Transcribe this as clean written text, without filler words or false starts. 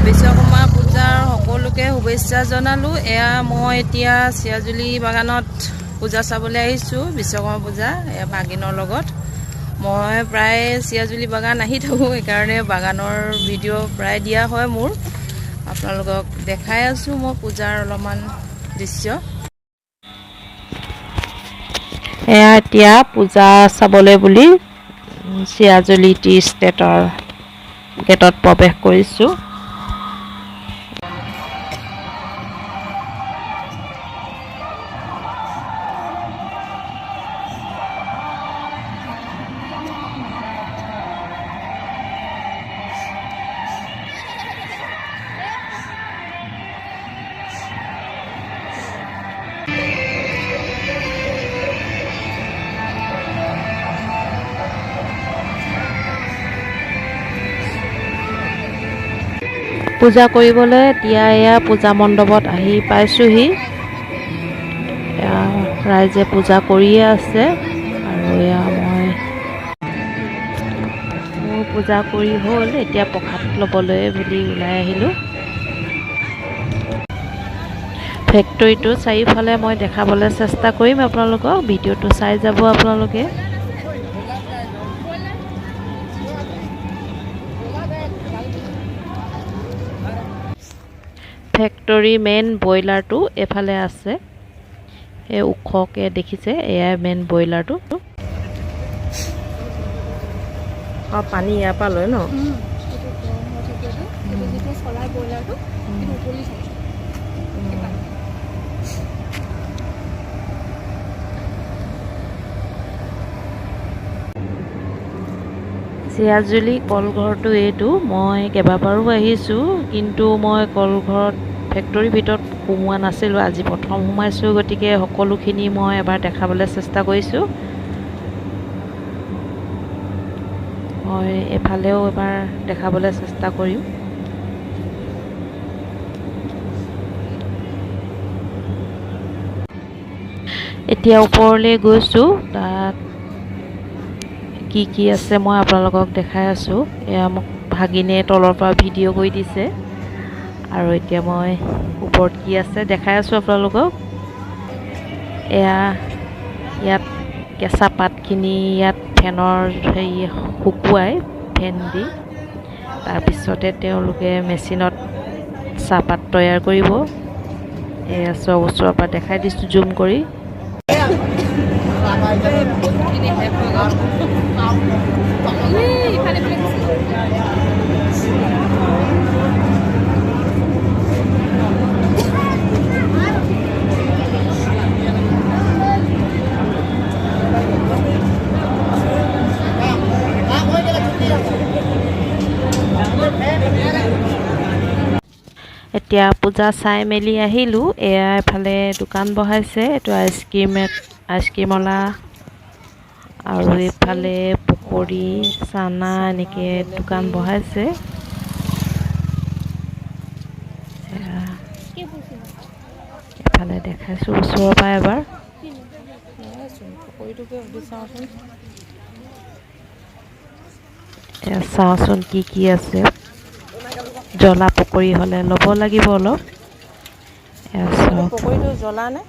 বিশ্বকৰ্মা পূজাৰ সকলোকে শুভেচ্ছা জনালোঁ। এয়া মই এতিয়া চিয়াজুলি বাগানত পূজা চাবলৈ আহিছোঁ। বিশ্বকৰ্মা পূজা এয়া ভাগিনৰ লগত মই প্ৰায় চিয়াজুলি বাগান আহি থাকোঁ, সেইকাৰণে বাগানৰ ভিডিঅ' প্ৰায় দিয়া হয় মোৰ। আপোনালোকক দেখাই আছোঁ মই পূজাৰ অলপমান দৃশ্য। এয়া এতিয়া পূজা চাবলৈ বুলি চিয়াজুলি টি ষ্টেটৰ গেটত প্ৰৱেশ কৰিছোঁ। পূজা কৰিবলৈ এতিয়া এয়া পূজা মণ্ডপত আহি পাইছোঁহি। ৰাইজে পূজা কৰিয়ে আছে আৰু এয়া মোৰ পূজা কৰি হ'ল। এতিয়া প্ৰসাদ ল'বলৈ বুলি ওলাই আহিলোঁ। ফেক্টৰীটো চাৰিওফালে মই দেখাবলৈ চেষ্টা কৰিম আপোনালোকক। ভিডিঅ'টো চাই যাব আপোনালোকে। ফেক্টৰী মেইন ব্ৰইলাৰটো এফালে আছে, এই ওখকে দেখিছে, এয়াই মেইন ব্ৰইলাৰটো। পানী ইয়াৰ পৰা লয় ন? চিয়াজুলি কলঘৰটো এইটো। মই কেইবাবাৰো আহিছোঁ, কিন্তু মই কলঘৰত ফেক্টৰীৰ ভিতৰত সোমোৱা নাছিলোঁ। আজি প্ৰথম সোমাইছোঁ, গতিকে সকলোখিনি মই এবাৰ দেখাবলৈ চেষ্টা কৰিছোঁ। মই এফালেও এবাৰ দেখাবলৈ চেষ্টা কৰিম। এতিয়া ওপৰলৈ গৈছোঁ, তাত কি আছে মই আপোনালোকক দেখাই আছোঁ। এয়া মোক ভাগিনে তলৰ পৰা ভিডিঅ' কৰি দিছে আৰু এতিয়া মই ওপৰত কি আছে দেখাই আছোঁ আপোনালোকক। এয়া ইয়াত কেঁচা পাতখিনি ইয়াত ফেনৰ শুকুৱাই ফেন দি, তাৰপিছতে তেওঁলোকে মেচিনত চাহপাত তৈয়াৰ কৰিব। এয়া চব ওচৰৰ পৰা দেখাই দিছোঁ জুম কৰি। এতিয়া পূজা চাই মেলি আহিলোঁ। এয়া এফালে দোকান বহাইছে, এইটো আইচক্ৰীমৱালা, আৰু এইফালে পকৰি, চানা এনেকৈ দোকান বহাইছে। এফালে দেখাইছোঁ ওচৰৰ পৰা এবাৰ। চাওঁচোন কি আছে। জ্বলা পকৰি হ'লে ল'ব লাগিব অলপ। পকৰিটো জ্বলা নে?